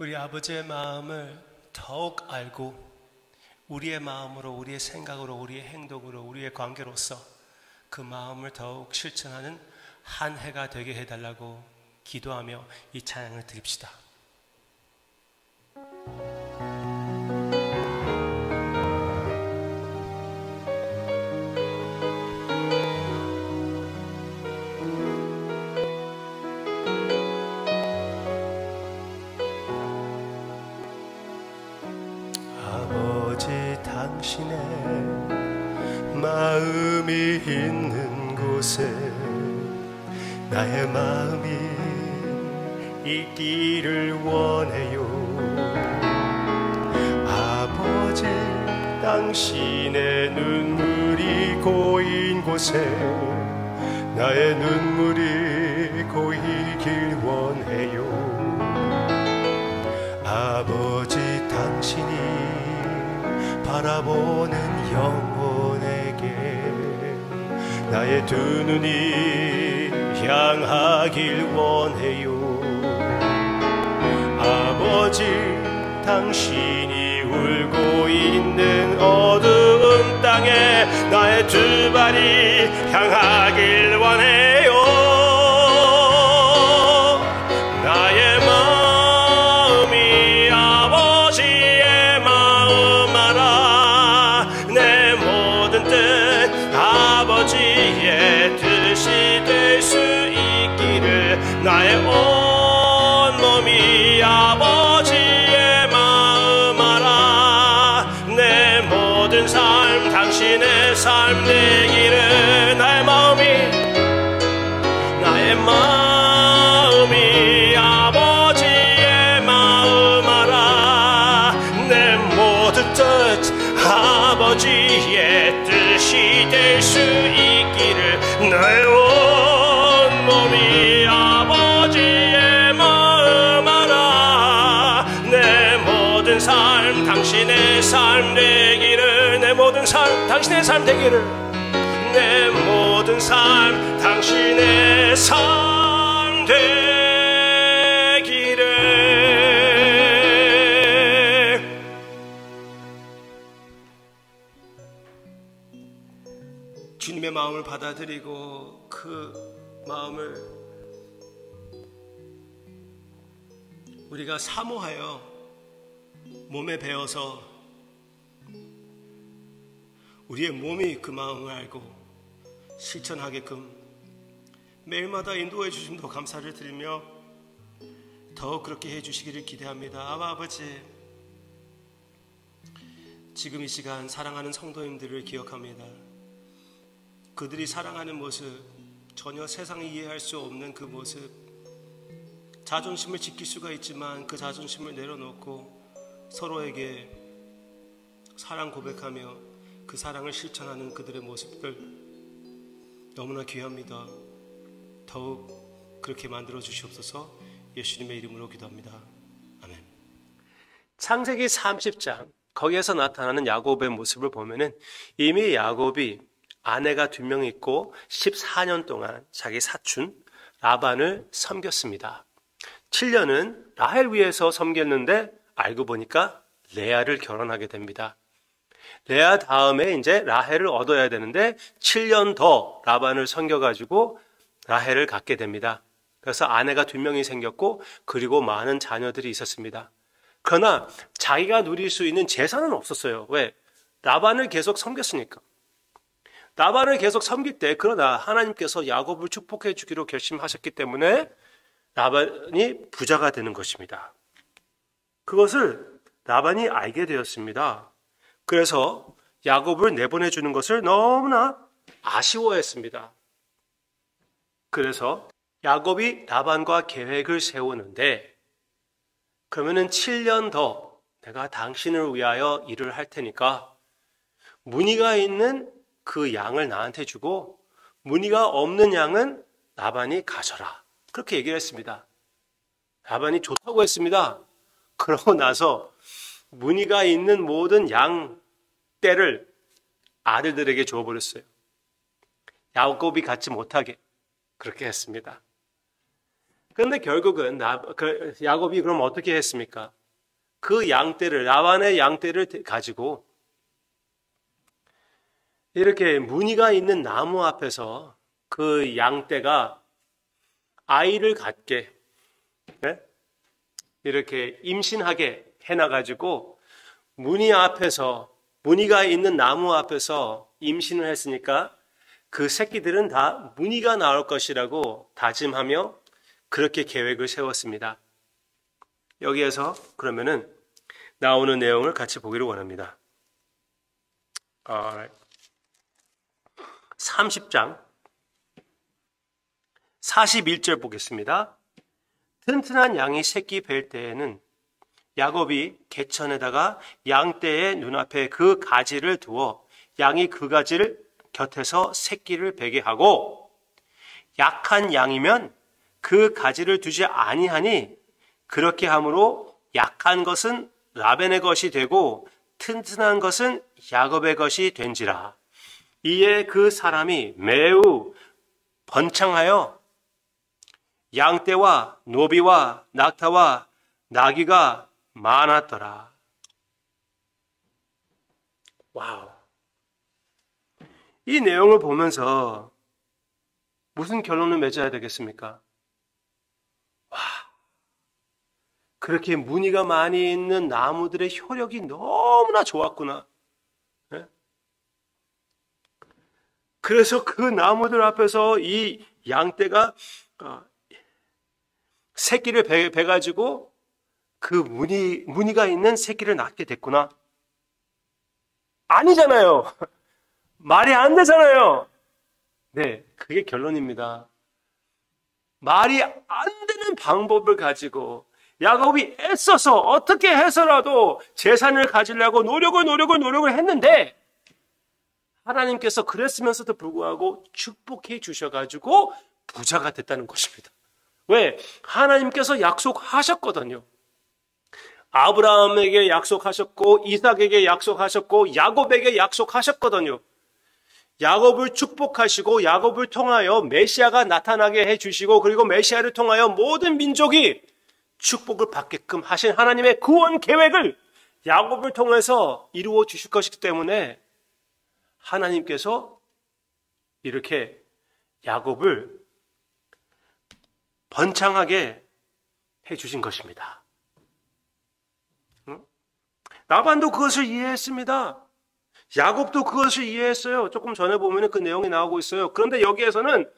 우리 아버지의 마음을 더욱 알고 우리의 마음으로, 우리의 생각으로, 우리의 행동으로, 우리의 관계로서 그 마음을 더욱 실천하는 한 해가 되게 해달라고 기도하며 이 찬양을 드립시다. 당신의 마음이 있는 곳에 나의 마음이 있기를 원해요. 아버지, 당신의 눈물이 고인 곳에 나의 눈물이 고이길 원해요. 아버지, 당신이 바라보는 영혼에게 나의 두 눈이 향하길 원해요. 아버지, 당신이 울고 있는 어두운 땅에 나의 두 발이 향하길 원해요. 나의 마음이 아버지의 마음 알아. 내 모든 뜻 아버지의 뜻이 될 수 있기를. 나의 온 몸이 아버지의 마음 알아. 내 모든 삶 당신의 삶 되기를. 나의 마음이 아버지의 마음 알아. 내 모든 뜻 아버지의 뜻이 될 수 있기를. 나의 온 몸이 아버지의 마음 알아. 내 모든 삶 당신의 삶 되기를. 내 모든 삶 당신의 삶 되기를. 내 모든 삶 당신의 삶 되기를. 주님의 마음을 받아들이고 그 마음을 우리가 사모하여 몸에 배어서 우리의 몸이 그 마음을 알고 실천하게끔 매일마다 인도해 주심도 감사를 드리며 더욱 그렇게 해주시기를 기대합니다. 아버지, 지금 이 시간 사랑하는 성도님들을 기억합니다. 그들이 사랑하는 모습, 전혀 세상이 이해할 수 없는 그 모습, 자존심을 지킬 수가 있지만 그 자존심을 내려놓고 서로에게 사랑 고백하며 그 사랑을 실천하는 그들의 모습들 너무나 귀합니다. 더욱 그렇게 만들어 주시옵소서. 예수님의 이름으로 기도합니다. 아멘. 창세기 30장 거기에서 나타나는 야곱의 모습을 보면은 이미 야곱이 아내가 2명 있고 14년 동안 자기 사촌 라반을 섬겼습니다. 7년은 라헬 위해서 섬겼는데 알고 보니까 레아를 결혼하게 됩니다. 레아 다음에 이제 라헬을 얻어야 되는데 7년 더 라반을 섬겨가지고 라헬을 갖게 됩니다. 그래서 아내가 2명이 생겼고 그리고 많은 자녀들이 있었습니다. 그러나 자기가 누릴 수 있는 재산은 없었어요. 왜? 라반을 계속 섬겼으니까. 라반을 계속 섬길 때 그러나 하나님께서 야곱을 축복해 주기로 결심하셨기 때문에 라반이 부자가 되는 것입니다. 그것을 라반이 알게 되었습니다. 그래서 야곱을 내보내주는 것을 너무나 아쉬워했습니다. 그래서 야곱이 라반과 계획을 세우는데 그러면은 7년 더 내가 당신을 위하여 일을 할 테니까 무늬가 있는 그 양을 나한테 주고 무늬가 없는 양은 라반이 가져라. 그렇게 얘기를 했습니다. 라반이 좋다고 했습니다. 그러고 나서 무늬가 있는 모든 양 떼를 아들들에게 주어버렸어요. 야곱이 갖지 못하게 그렇게 했습니다. 그런데 결국은 야곱이 그럼 어떻게 했습니까? 그 양떼를, 라반의 양떼를 가지고 이렇게 무늬가 있는 나무 앞에서 그 양떼가 아이를 갖게, 네? 이렇게 임신하게 해놔가지고 무늬가 있는 나무 앞에서 임신을 했으니까 그 새끼들은 다 무늬가 나올 것이라고 다짐하며 그렇게 계획을 세웠습니다. 여기에서 그러면은 나오는 내용을 같이 보기를 원합니다. 30장 41절 보겠습니다. 튼튼한 양이 새끼 뵐 때에는 야곱이 개천에다가 양떼의 눈앞에 그 가지를 두어 양이 그 가지를 곁에서 새끼를 베게 하고, 약한 양이면 그 가지를 두지 아니하니 그렇게 함으로 약한 것은 라벤의 것이 되고 튼튼한 것은 야곱의 것이 된지라. 이에 그 사람이 매우 번창하여 양떼와 노비와 낙타와 나귀가 많았더라. 와우. 이 내용을 보면서 무슨 결론을 맺어야 되겠습니까? 와, 그렇게 무늬가 많이 있는 나무들의 효력이 너무나 좋았구나. 네? 그래서 그 나무들 앞에서 이 양떼가 새끼를 베가지고 그 무늬가 있는 새끼를 낳게 됐구나. 아니잖아요. 말이 안 되잖아요. 네, 그게 결론입니다. 말이 안 되는 방법을 가지고 야곱이 애써서 어떻게 해서라도 재산을 가지려고 노력을 했는데 하나님께서 그랬으면서도 불구하고 축복해 주셔가지고 부자가 됐다는 것입니다. 왜? 하나님께서 약속하셨거든요. 아브라함에게 약속하셨고 이삭에게 약속하셨고 야곱에게 약속하셨거든요. 야곱을 축복하시고 야곱을 통하여 메시아가 나타나게 해주시고 그리고 메시아를 통하여 모든 민족이 축복을 받게끔 하신 하나님의 구원 계획을 야곱을 통해서 이루어 주실 것이기 때문에 하나님께서 이렇게 야곱을 번창하게 해주신 것입니다. 라반도 그것을 이해했습니다. 야곱도 그것을 이해했어요. 조금 전에 보면 그 내용이 나오고 있어요. 그런데 여기에서는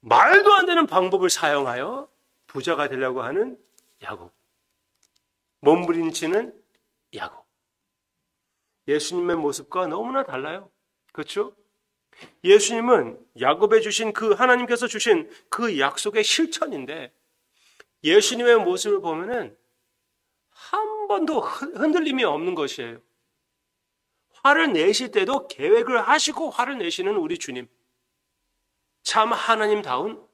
말도 안 되는 방법을 사용하여 부자가 되려고 하는 야곱. 몸부림치는 야곱. 예수님의 모습과 너무나 달라요. 그렇죠? 예수님은 야곱에 주신 그 하나님께서 주신 그 약속의 실천인데 예수님의 모습을 보면은 한 번도 흔들림이 없는 것이에요. 화를 내실 때도 계획을 하시고 화를 내시는 우리 주님. 참 하나님다운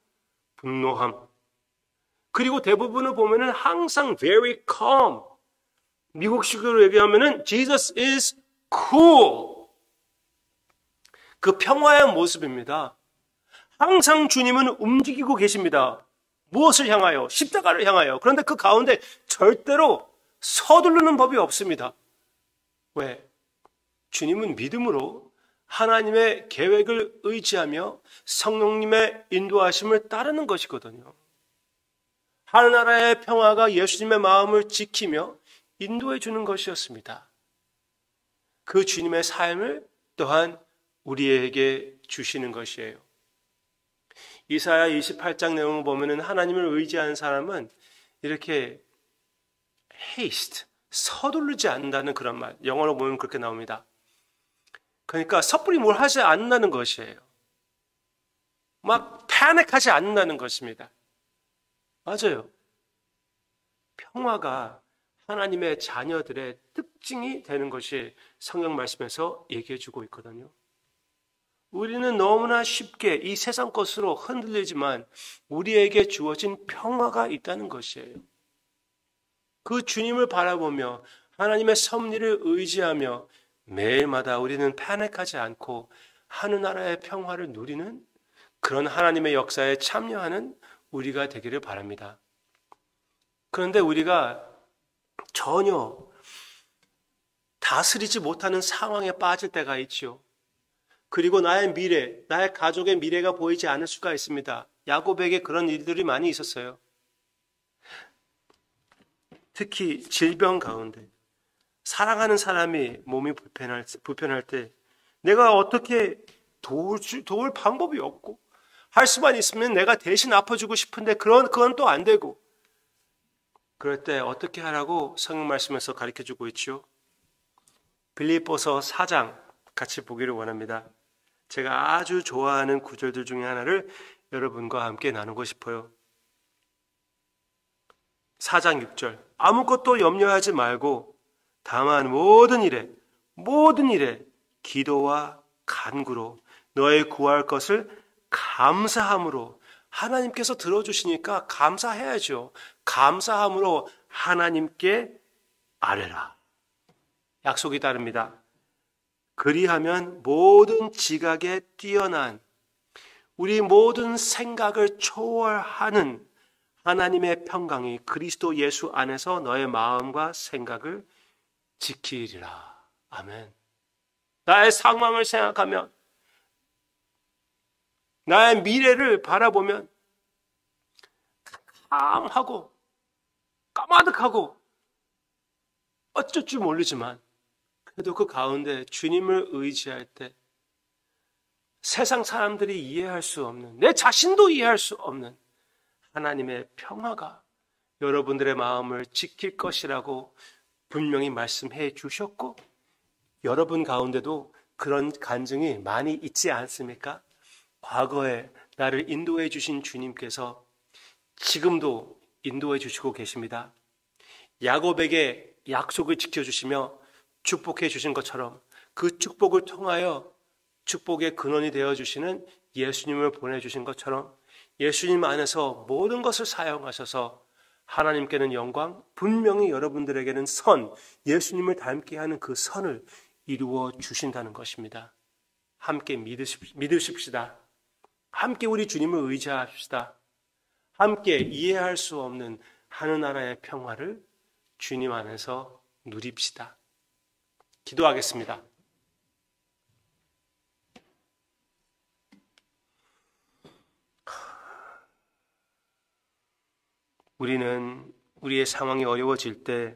분노함. 그리고 대부분을 보면은 항상 very calm. 미국식으로 얘기하면은 Jesus is cool. 그 평화의 모습입니다. 항상 주님은 움직이고 계십니다. 무엇을 향하여? 십자가를 향하여. 그런데 그 가운데 절대로 서두르는 법이 없습니다. 왜? 주님은 믿음으로 하나님의 계획을 의지하며 성령님의 인도하심을 따르는 것이거든요. 하늘나라의 평화가 예수님의 마음을 지키며 인도해 주는 것이었습니다. 그 주님의 삶을 또한 우리에게 주시는 것이에요. 이사야 28장 내용을 보면은 하나님을 의지하는 사람은 이렇게 haste, 서두르지 않는다는 그런 말. 영어로 보면 그렇게 나옵니다. 그러니까 섣불리 뭘 하지 않는다는 것이에요. 막 패닉하지 않는다는 것입니다. 맞아요. 평화가 하나님의 자녀들의 특징이 되는 것이 성경 말씀에서 얘기해 주고 있거든요. 우리는 너무나 쉽게 이 세상 것으로 흔들리지만 우리에게 주어진 평화가 있다는 것이에요. 그 주님을 바라보며 하나님의 섭리를 의지하며 매일마다 우리는 패닉하지 않고 하늘나라의 평화를 누리는 그런 하나님의 역사에 참여하는 우리가 되기를 바랍니다. 그런데 우리가 전혀 다스리지 못하는 상황에 빠질 때가 있지요. 그리고 나의 미래, 나의 가족의 미래가 보이지 않을 수가 있습니다. 야곱에게 그런 일들이 많이 있었어요. 특히 질병 가운데 사랑하는 사람이 몸이 불편할 때 내가 어떻게 도울 방법이 없고 할 수만 있으면 내가 대신 아파주고 싶은데 그건 또 안 되고 그럴 때 어떻게 하라고 성경 말씀에서 가르쳐주고 있죠. 빌립보서 4장 같이 보기를 원합니다. 제가 아주 좋아하는 구절들 중에 하나를 여러분과 함께 나누고 싶어요. 4장 6절 아무것도 염려하지 말고 다만 모든 일에 기도와 간구로 너의 구할 것을 감사함으로 하나님께서 들어주시니까 감사해야죠. 감사함으로 하나님께 아뢰라. 약속이 따릅니다. 그리하면 모든 지각에 뛰어난 우리 모든 생각을 초월하는 하나님의 평강이 그리스도 예수 안에서 너의 마음과 생각을 지키리라. 아멘. 나의 상황을 생각하면 나의 미래를 바라보면 캄하고 까마득하고 어쩔 줄 모르지만 그래도 그 가운데 주님을 의지할 때 세상 사람들이 이해할 수 없는 내 자신도 이해할 수 없는 하나님의 평화가 여러분들의 마음을 지킬 것이라고 분명히 말씀해 주셨고 여러분 가운데도 그런 간증이 많이 있지 않습니까? 과거에 나를 인도해 주신 주님께서 지금도 인도해 주시고 계십니다. 야곱에게 약속을 지켜주시며 축복해 주신 것처럼 그 축복을 통하여 축복의 근원이 되어주시는 예수님을 보내주신 것처럼 예수님 안에서 모든 것을 사용하셔서 하나님께는 영광, 분명히 여러분들에게는 선, 예수님을 닮게 하는 그 선을 이루어 주신다는 것입니다. 함께 믿으십시다. 함께 우리 주님을 의지합시다. 함께 이해할 수 없는 하늘나라의 평화를 주님 안에서 누립시다. 기도하겠습니다. 우리는 우리의 상황이 어려워질 때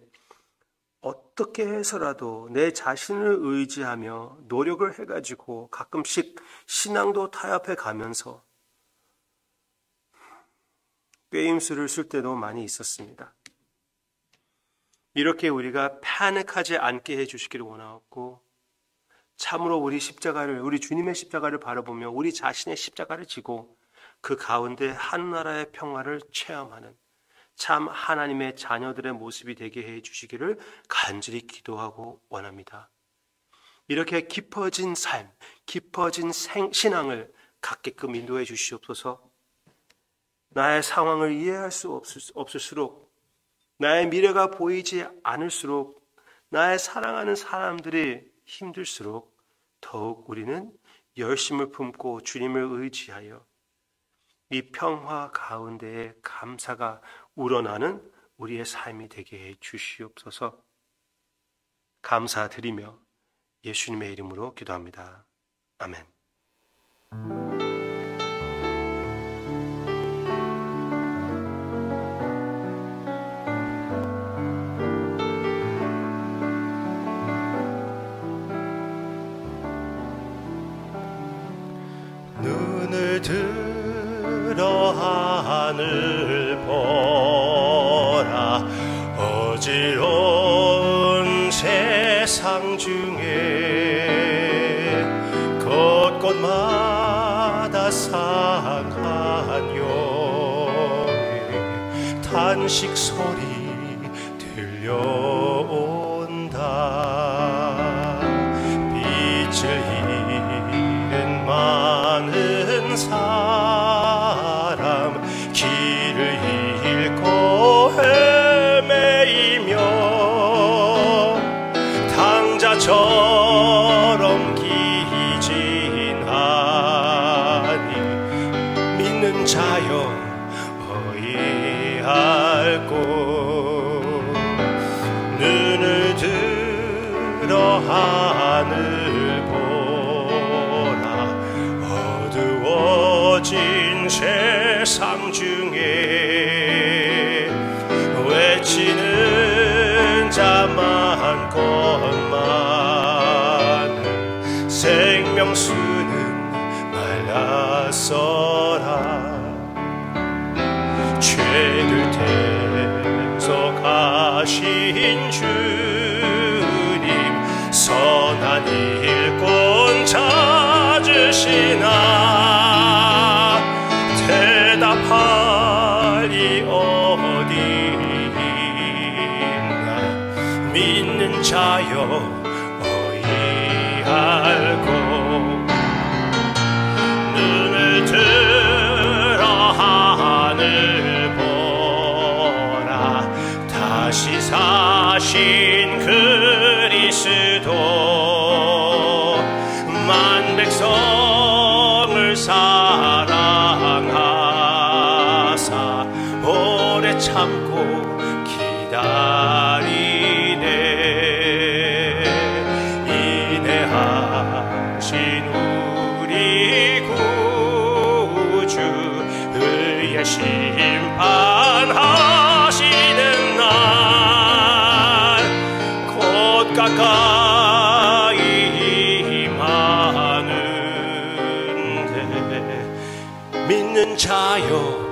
어떻게 해서라도 내 자신을 의지하며 노력을 해가지고 가끔씩 신앙도 타협해 가면서 꾀임수를 쓸 때도 많이 있었습니다. 이렇게 우리가 패닉하지 않게 해주시기를 원하고 참으로 우리 주님의 십자가를 바라보며 우리 자신의 십자가를 지고 그 가운데 하늘나라의 평화를 체험하는 참 하나님의 자녀들의 모습이 되게 해주시기를 간절히 기도하고 원합니다. 이렇게 깊어진 삶, 깊어진 신앙을 갖게끔 인도해 주시옵소서. 나의 상황을 이해할 수 없을수록 나의 미래가 보이지 않을수록 나의 사랑하는 사람들이 힘들수록 더욱 우리는 열심을 품고 주님을 의지하여 이 평화 가운데에 감사가 우러나는 우리의 삶이 되게 해 주시옵소서. 감사드리며 예수님의 이름으로 기도합니다. 아멘. 눈을 들어 하늘 보라. 어지러운 세상 중에 곳곳마다 상한 영의 탄식 소리 들려온다. 빛을 잃은 많은 사람 길을 잃고 헤매이며 당자처럼 기진하니 믿는 자여 밟고 눈을 들어 하늘 보라. 어두워진 세상 중에 외치는 자 많건만 생명수는 말랐어라. 죄를 대속하신 주님, 선한 일꾼 찾으시나. 대답하리 어디 있나. 믿는 자여 어이 알고 눈을 들어 하늘 보라. 다시 사신 그리스도 만 백성을 사랑하사 오래 참고 기다리네. 인내하신 우리 구주 의의 심판하시는 날 곧 가까이 임하는데 믿는 자여